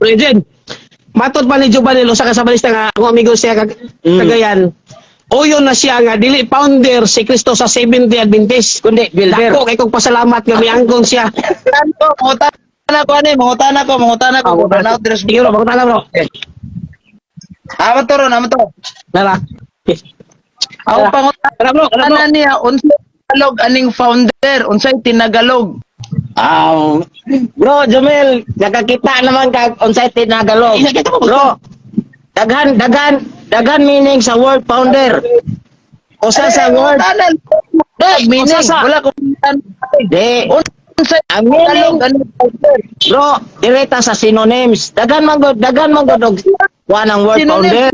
Legend. Matod pa ni Jubanil usa ka sa balista nga akong amigo siya kagayan. Uyon na siya nga dili founder si Cristo sa 70 Adventist kundi builder. Dako kay kong pasalamat nga miangkon siya. Mangutan ako. Burnout dress. Sige bro, bagong bro. Amat to. Dara. Ako pangutan Dara bro. niya unsay Tagalog aning founder, unsay tinagalog. Bro, Jomel, nakakita naman kag unsay tinagalog. Bro, daghan meaning sa word founder. Usa sa word. Meaning, Usa sa- wala ko Di. unsay Ang meaning, Tagalog aning founder. bro, direta sa synonyms. Daghan man gud og wanang word founder.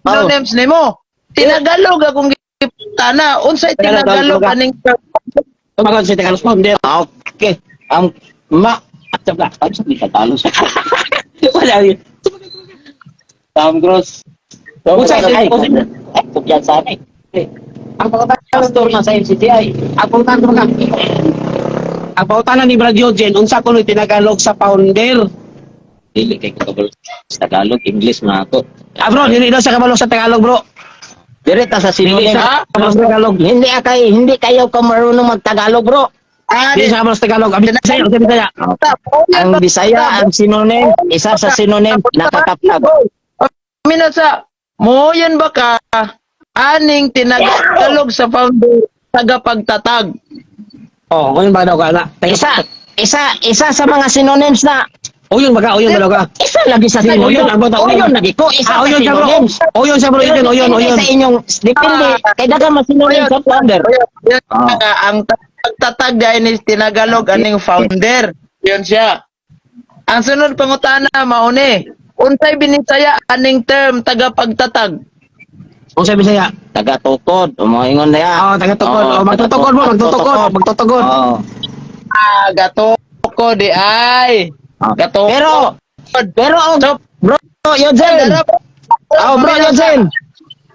Synonyms nimo. Tinagalog akong gipana. Unsay tinagalog aning Tumagon si Tagalog founder. Okay. At sa Tagalog sa Wala yun. Gross. Unsay Yan sa akin. ang pastor na sa MCTI. Ang pautanan ni Brad Eugene unsa kuno tinagalog sa founder. Dili kay ko sa Tagalog, English na ako. Bro, dili daw sa kabalo sa Tagalog bro. Direta sa Dili synonym. sa kabalo sa Tagalog. Hindi kayo marunong mag-Tagalog, bro. Dili sa kabalo sa Tagalog. Abi Bisaya, sa Bisaya. Ang Bisaya, ang synonym, isa sa synonym, nakakaplag. Minasa, mo yan ba ka aning tinagalog sa founder tagapagtatag? Oh, ngayon ba daw ka na? Isa sa mga synonyms na, Uyon ba ka? isa lagi sa Uyon, synonym. ang bata, uyon. Uyon lagi ko, isa sa Uyon siya bro. synonyms. Uyon siya bro, uyon. Depende sa inyong, depende, kay dagan mas synonym sa founder. Yan, ang tagapagtatag dahil ni tinagalog aning founder. Yun siya. Ang sunod pangutana, mauni. Unsay binisaya aning term tagapagtatag? Kung sa Bisaya. Taga-tukod, umaingon na yan. Taga-tukod. Magtutukod mo, magtutukod. Oo. Gatoko di ay. Gatoko. Pero, bro, Eugene. Bro, Eugene.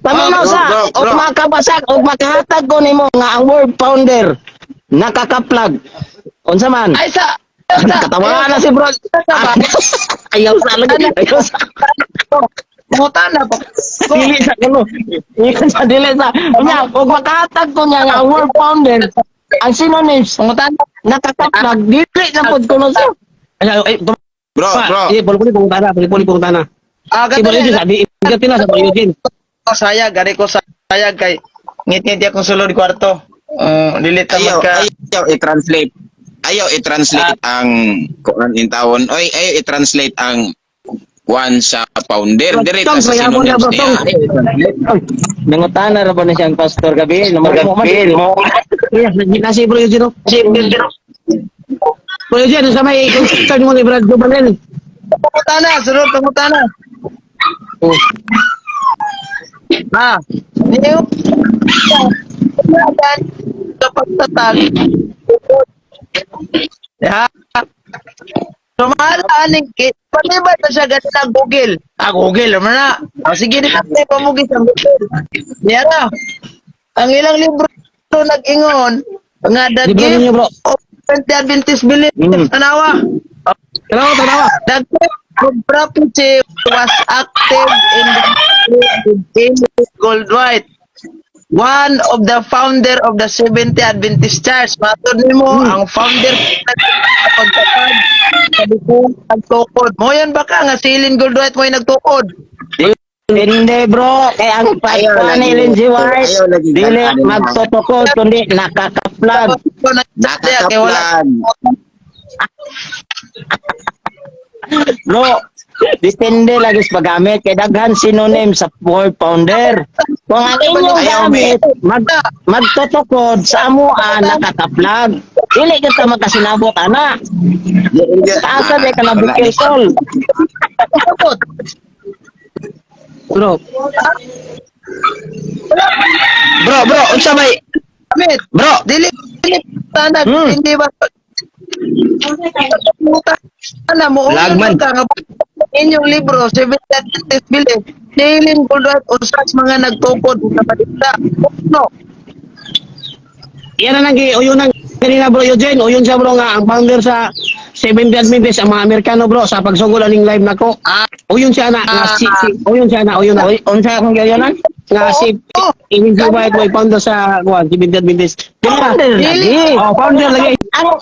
Paminaw sa, bro. og makabasag, og makahatag ko nimo nga ang word founder, nakakaplag. Unsa man? Ay sa Katawa na si bro. Ayaw sa lagi. Ayaw sa. pangutana pa. Dili sa kano. Dili sa. Nya, og makahatag ko niya nga ang word founder, ang synonyms, Pangutana. nakakaplag. Dili na pod kuno siya. Bro. Puli pong tanah. Si Bro Eugene, sabi, ingat na sa Bro Eugene. Gari ko sayag kay ngit-ngit akong sulod kwarto. Dili ta Ayaw i-translate ang kuan in tawon. Ayaw i-translate ang kuan sa founder. Direta sa synonyms niya. Nangutana ra ba na siyang pastor gabi? Namagapil mo. Na si Bro Eugene. Bro Eugene, sa may concern mo ni Brad Jubanel. sunod pangutana. Niyo kapag tatag. Ya. Sumaaning kit. Pati ba na siya ganun na Google? Google naman na. Sige, di natin pamugis ang Google. Yan na. Ang ilang libro nag-ingon, nga the Libro gift ninyo, bro. of Adventist belief. Tanawa. Tanawa. The gift of prophecy was active in the Gold White. One of the founder of the 70 Adventist Church. Matod nimo ang founder pagtatag sa dukong nagtukod. Mo yan ba ka nga silin Gold White mo yung nagtukod? Hindi bro, kaya ang pagkuhan ni Lindsay White, dili magtutukod, kundi nakakaplag. Nakakaplag. Bro, depende lagi sa paggamit, kay daghan synonym sa word founder. Kung ang inyong gamit, magtutukod sa amuan, nakakaplag. Dili kita makasinabot, ana. Taasa di ka na bukil tol. Bro. Bro, unsa may Amit, bro, dili tanag, hindi ba? Ano mo, Lagman. ka nga inyong libro, 70 Adventist Belief, silin Gold White usas mga nagtukod sa balita. No. Yan na uyon ng kanina Bro Eugene. Uyon siya bro nga ang founder sa Seventh Adventist ang mga Amerikano bro sa pagsugod aning live nako. Uyon siya na nga uyon siya na uyon na. Oy, unsa akong gayonan? Nga si Injo White Boy founder sa kuan Seventh Adventist. Founder lagi. Oh, founder lagi.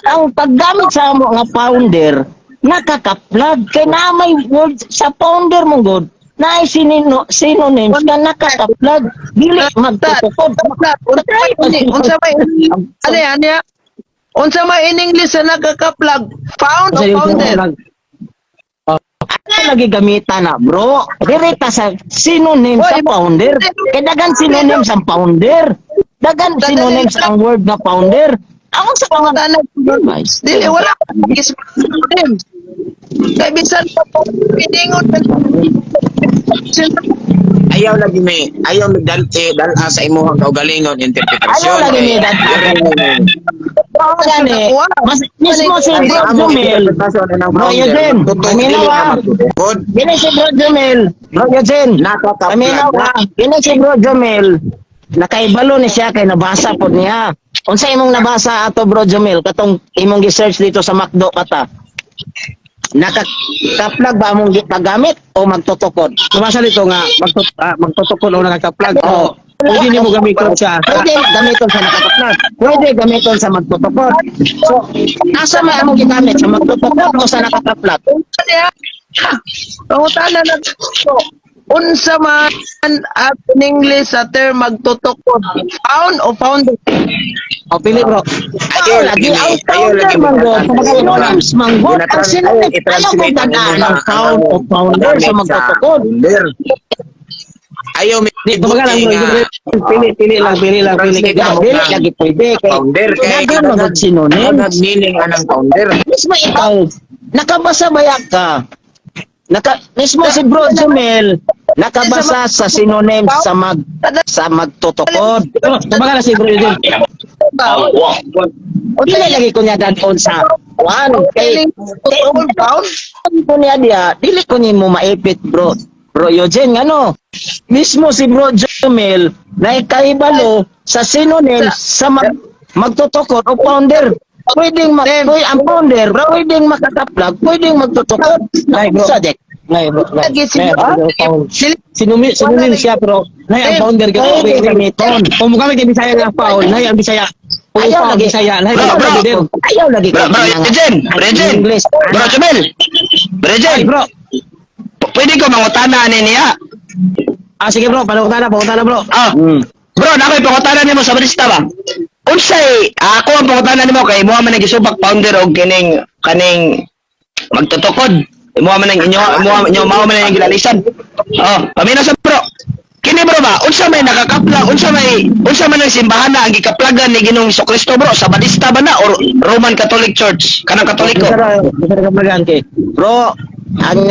Ang paggamit sa mo nga founder, nakakaplag kay na may word sa founder mong god. Na synonyms nga nakakaplag. Dili magtutukod. Unsa may ano ya? Unsa may in English sa nagkakaplag? Found o founder? Ano lagi gamitan na, bro? Direta sa synonym sa founder. Kaya dagan synonyms ang founder. Dagan synonyms ang word na founder. Ako sa mga Tanag dili wala is kay bisan pa po piningon Ayaw lagi dal sa imong kaugalingon interpretasyon. ayaw lagi ni that. Oo gani. Mas mismo si Bro Jumel. Bro Eugene, paminaw ah. Gini si Bro Jumel. Bro Eugene, paminaw ah. Gini si Bro Jumel. Nakaibalo ni siya kay nabasa po niya. Unsa imong nabasa ato Bro Jumel katong imong gi-search dito sa Macdo kata. Nakakaplag ba among paggamit o magtutukod? Kumasa dito nga magtutukod o nakakaplag. Oh. Pwede nimo gamiton siya. Pwede gamiton sa nakakaplag. Pwede gamiton sa magtutukod. So, asa may among gigamit sa magtutukod o sa nakakaplag? Pangutana na so, unsa man at in English sa term magtutukod? Found o founder? O pili bro. Ayaw lagi ang founder manggod. Synonyms manggod. Ang synonyms ayaw kong tandaan ang found o founder sa magtutukod. Ayaw may Di tumagal ang pili lang. Dili lagi pwede. founder kay Dagan mo mag-synonyms. meaning anang founder. Mismo ikaw, nakabasa ba ka? Mismo si Bro Jumel, nakabasa sa synonyms sa magtutukod. Tumagal na si Bro Eugene. O dili lagi ko niya dadon sa one. Kay Found? ko niya diya, dili ko niya mo maipit bro. Bro Eugene, ano? Mismo si Bro Jumel na ikaibalo sa synonyms sa magtutukod o founder. Pwedeng ang founder, pwedeng makakaplag, pwedeng magtutukod. Nay, bro. Sadek. Nay bro. Lagi si Sinumin siya bro. Nay ang founder ka. Pwede gamiton. Kung mo kami kay Bisaya nga foul, nay ang Bisaya. Ayaw lagi. Bisaya, nay Ayaw bro. lagi. Ayaw lagi. Bro, Eugene, English. Bro Jumel, Bro Ay Eugene, bro. pwede ko mangutana niya. Sige bro, panukta na bro. Bro, nakoy pangutana nimo sa barista ba? Unsay ako ang pangutana nimo kay mo man nagisubak founder og kaning magtutukod. Mo man ang inyo mao man ang gilalisan. Paminaw sa bro. Kini bro ba, unsa may nakakaplag, unsa man ang simbahan na ang gikaplagan ni Ginoong Jesucristo bro sa Batista ba na or Roman Catholic Church kanang Katoliko? Bisa kaplagan kay. Bro, ang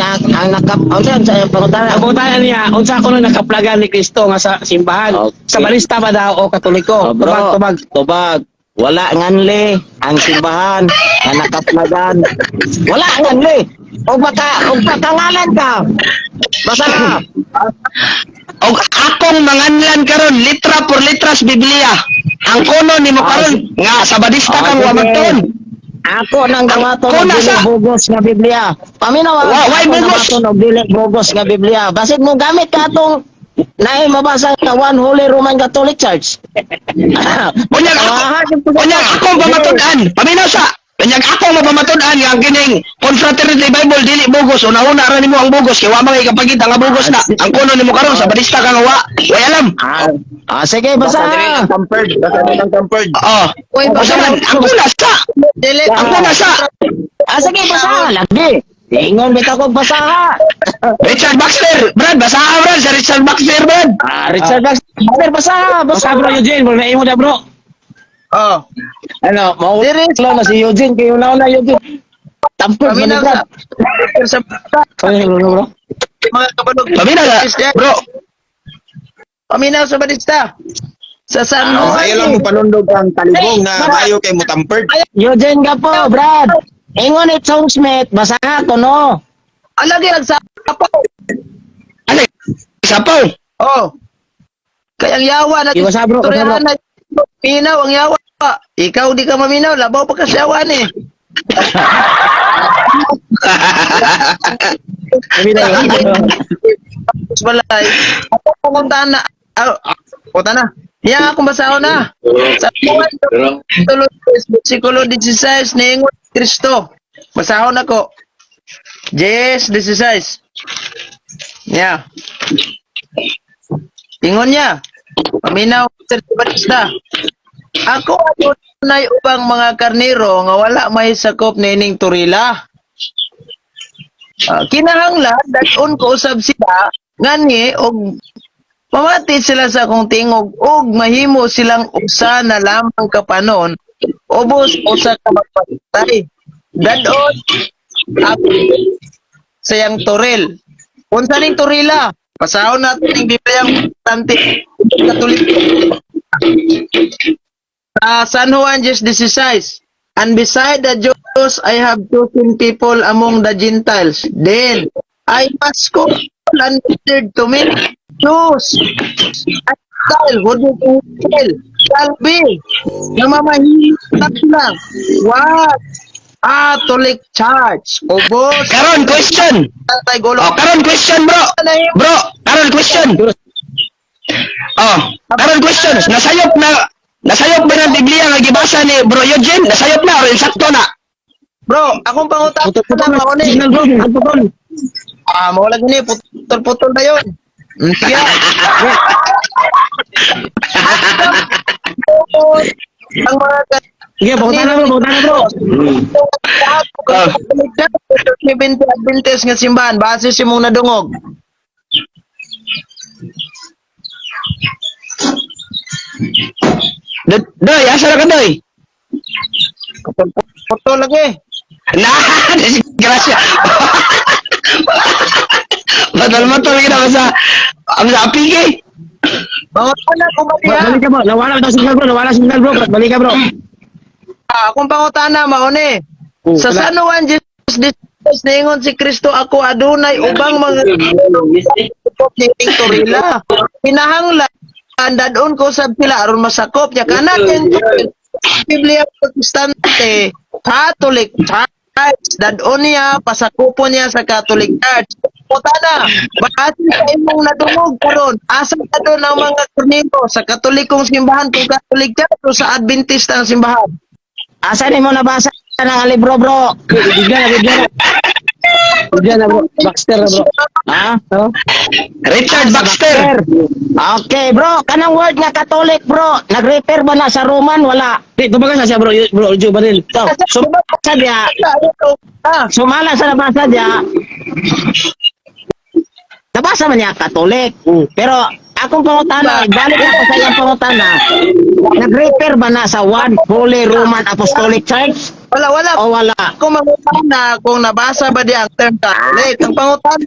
unsa sa pangutana? Ang pangutana niya, unsa ko nung nakaplagan ni Kristo nga sa simbahan? Okay. Sa balista ba daw o katoliko? Bro, Tubag. wala nganli ang simbahan nga nakaplagan. Wala nganli. O pakangalan ka. Basta ka. Og akong manganlan karon litra por litras Biblia. Ang kuno nimo karon nga sa Batista kang wa magtuon. Ako nang gamaton Ako og na dili sa- bugos nga Biblia. Paminaw Why ako bugos? gamaton og dili bugos nga Biblia. Basit mo gamit ka atong naay mabasa nga One Holy Roman Catholic Church. Unyag akong pamatud-an. Paminaw sa Kanyang ako mapamatud-an nga ang kining Confraternity Bible dili bugos una-una ra nimo ang bugos kay wa man ikapagita nga bugos na. Ang kuno nimo karon sa Batista ka nga way alam. Sige, basa. Tampered. Basta man ang kuna sa ang kuna sa Sige, basa. Lagi. Ingon bitaw ko basa. Richard Baxter, Brad, basahan Brad sa Richard Baxter, Brad. Richard Baxter, basa. Basta bro Eugene, bro naimo na bro. Ano, maulo na si Eugene. Kayo na Eugene. Tampod, Paminaw manigad. sa Bro. mga kabalog. Paminaw na, bro. Paminaw sa Batista. Sa San Ayaw lang mo panundog ang talibong na mayo kay mo tampered. Eugene ka po, Brad. Ingon it Song Smith. Basa ka to, no? Alagi ang sapaw. Ano? Sapaw. Kaya ang yawa na Basa bro. Minaw ang yawa. Ikaw di ka maminaw, labaw pa ka sa yawa ni. balay. Ako pumunta na. Pumunta na. Iya akong basahon na. Sa buwan, tulog versikulo 16 niingon si Kristo. Basahon ako. Yes, 16. Yeah. Ingon niya. Paminaw Sir Batista. Ako adunay ubang mga karnero nga wala mahisakop nining turila. Kinahanglan dayon ko usab sila ngani og pamati sila sa akong tingog ug mahimo silang usa na lamang kapanon ubos usa ka magpatay. Dayon ako sayang turil. Unsa ning turila? Pasahon natin ning Bibliang tante Katolik. San Juan 10:16. And beside the Jews, I have chosen people among the Gentiles. Then I must call and ministered to me Jews. And Gentile, who do you tell? Shall be. Namamahitak lang. What? Catholic Church. Ubos. Karon question. Tatay Gulo. Oh, karon question, bro. Bro, karon question. Oh, karon question. Nasayop ba ng Biblia nga gibasa ni Bro Eugene? Nasayop na or insakto na? Bro, akong pangutan na mauni. Signal bro, putol. Mawala gini, putol-putol na yun. Sige. Ang mga Sige, pakutan na bro. 70 Adventist nga simbahan, base si mong nadungog. Doy, asa na ka, Doy? Putol lagi. Nah, disgrasya. Matol-matol kita sa apike. Pangutan na kung Balik ka bro, nawala signal bro, balik ka bro. akong pangutan na mauni. Sa San Juan 10:16 ningon si Kristo ako adunay ubang mga ning turila. Pinahanglan dadon ko sab sila aron masakop niya kana ken Biblia Protestante Catholic Church dadon niya pasakupon niya sa Catholic Church. Putana, bakit sa imong nadungog karon? Asa ka doon ang mga Kurnito sa Katolikong simbahan kung Catholic Church o sa Adventist ang simbahan? Asa ni mo nabasa ng libro, bro? Bigyan na bro, Baxter na bro. Ha? Richard Baxter. Okay, bro. Kanang word nga Catholic, bro. Nag-refer ba na sa Roman? Wala. Di, tumaga siya bro, Joe Baril. So, sumala dia. Sumala sa nabasa dia. Nabasa man niya Catholic. Pero akong pangutana, balik ako sa iyang pangutana. Nag-refer ba na sa One Holy Roman Apostolic Church? Wala. O wala? Kung mangutana kung nabasa ba diya ang term Catholic, ang pangutana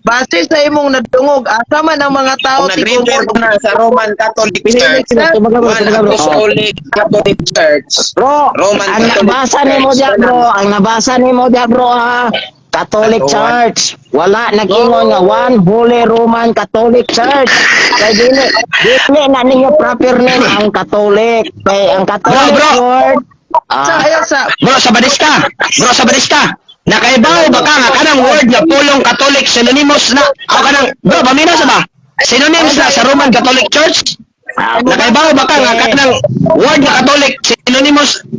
base sa imong nadungog, asa man ang mga tao Kung nag-refer na sa Roman Catholic Church, Tumaga bro, One tumaga bro. Apostolic Catholic Church, Bro, Roman ang Catholic nabasa ni mo Church. diya, bro. Ang nabasa ni mo diya, bro, ha? Catholic Church. Wala nag-ingon nga One Holy Roman Catholic Church. Kay dili na ninyo proper name ang Catholic. Kay ang Catholic Bro. word sa Bro, sa Badista. Nakaibaw ba ka nga kanang word nga pulong Catholic synonymous na o kanang bro, paminaw sa ba? Synonyms na sa Roman Catholic Church? Nakaibaw ba ka nga kanang word nga Catholic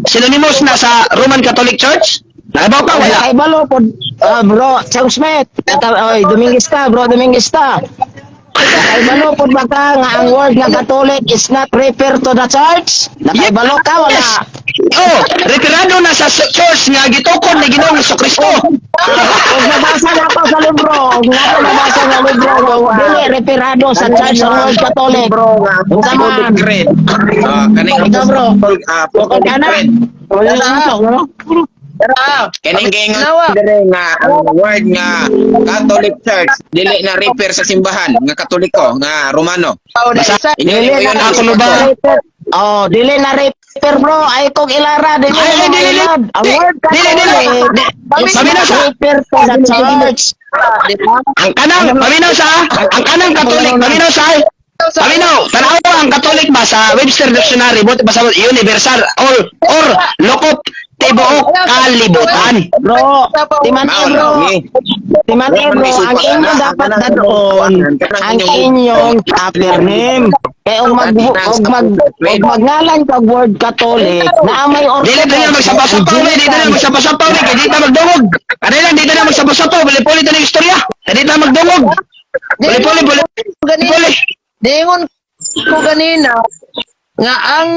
synonymous na sa Roman Catholic Church? Nakaibaw ka wala? kay balo pod bro, Chang Smith. Oy, Dominguez ta. Kay balo pod ba ka nga ang word nga Catholic is not refer to the church? Nakaibalo ka wala? Yes. Oh, retirado na sa church nga gitukod ni Ginoong Jesucristo. Kung nabasa na ako sa libro, dili referado sa church ang word Catholic. Unsa man? Grade. Kaning Ikaw, bro. Apostolic Grade. Kaning gingon dire nga ang word nga Catholic Church dili na refer sa simbahan nga Katoliko nga Romano. Dili Yun na ako ba? Oh, dili na refer bro. Ay kog ilara dili na Dili. ilad. Ang word Catholic is Paminaw not sa refer to the church. ang kanang Catholic, paminaw sa paminaw, tanawa ang Catholic ba sa Webster Dictionary, buti ba sa Universal or lokop tibuok kalibutan. Bro, timani bro. Timani bro, ang inyo dapat dadoon. Ang inyong proper name. Kaya magngalan ka word Catholic na may Dili na magsabasapaw ni, dito na magsabasapaw ni, kaya dito na magdungog. Ano lang, dito na magsabasapaw, puli-puli na istorya. Kaya dito na magdungog. Puli-puli. Dingon ko ganina nga ang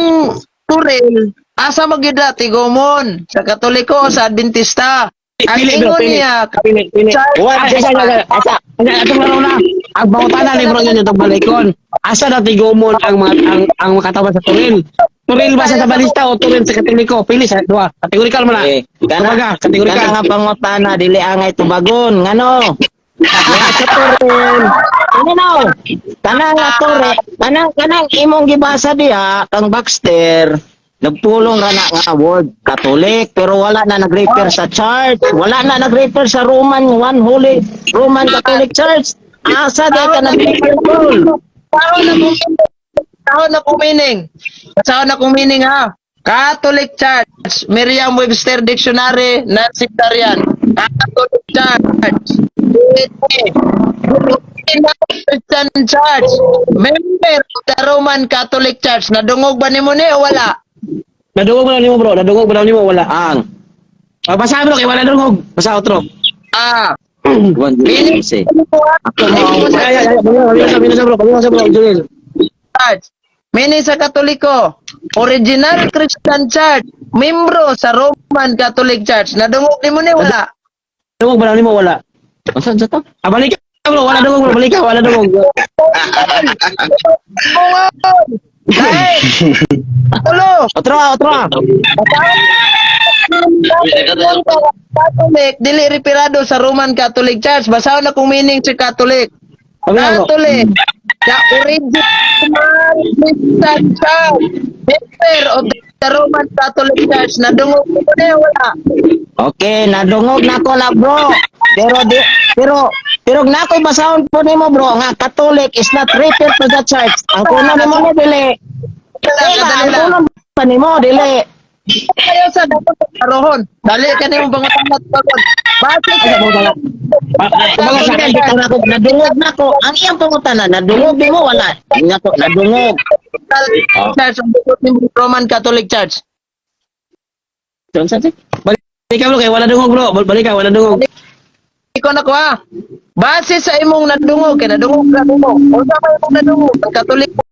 Turel asa magida tigomon sa Katoliko sa Adventista. Ang Pili bro, ingon pili. niya Pili. Asa. Atong laro na. Ang bangutanan ni bro yun yung balikon. Asa na tigumon ang mga katawan sa Turil. Turil ba sa balista o Turil sa Katoliko? Pili sa dua. Kategorikal mo na. Kana Kategorikal. nga pangutana dili angay tubagon ngano. Nga sa Turel. Ano no? Kana nga Turel, kanang imong gibasa diha kang Baxter. Nagpulong ra na nga word Catholic pero wala na nag-refer sa church. Wala na nag-refer sa Roman Holy Roman Catholic Church. Asa di ka nag-refer Paul? Sahon na kong meaning ha. Catholic Church, Merriam-Webster Dictionary, non-sectarian. Catholic Church. Christian Church. Member of the Roman Catholic Church. Nadungog ba ni mo ni o wala? Nadungog ba na nimo bro? Nadungog ba na nimo wala? Ang Basahin bro kay wala dungog. Basa outro. Meaning ako mo Pabila bro. Turil. Church. Meaning sa Katoliko, Original Christian Church, membro sa Roman Catholic Church. Nadungog ni mo ni wala? Dungog ba na nimo wala? Unsa sa to? Balik ka bro, wala dungog bro. Balik ka, wala dungog. Dahil, tulo. Otro. Catholic, dili referado sa Roman Catholic Church. Basahon na kung meaning sa Catholic. Pabila bro. Catholic, the original Christian Church, member of the Roman Catholic Church. Nadungog mo na wala? Okay, nadungog na ko na bro. Pero nakoy basahon po nimo bro nga Catholic is not refer to the church. Ang kuno nimo na dili. Ang kuno pa nimo dili. Kayo sa dapat karohon. Dali ka na yung bangatangat pagod. Bakit? Nadungog na ko. Ang iyang pangutana, nadungog di mo wala. Nga ko, nadungog. Church of the Roman Catholic Church. Balik ka bro, kay wala dungog bro. Balik ka, wala dungog. Ikaw na ko ha. Base sa imong nadungog, kay nadungog ka mo. O sa imong nadungog, ang Katoliko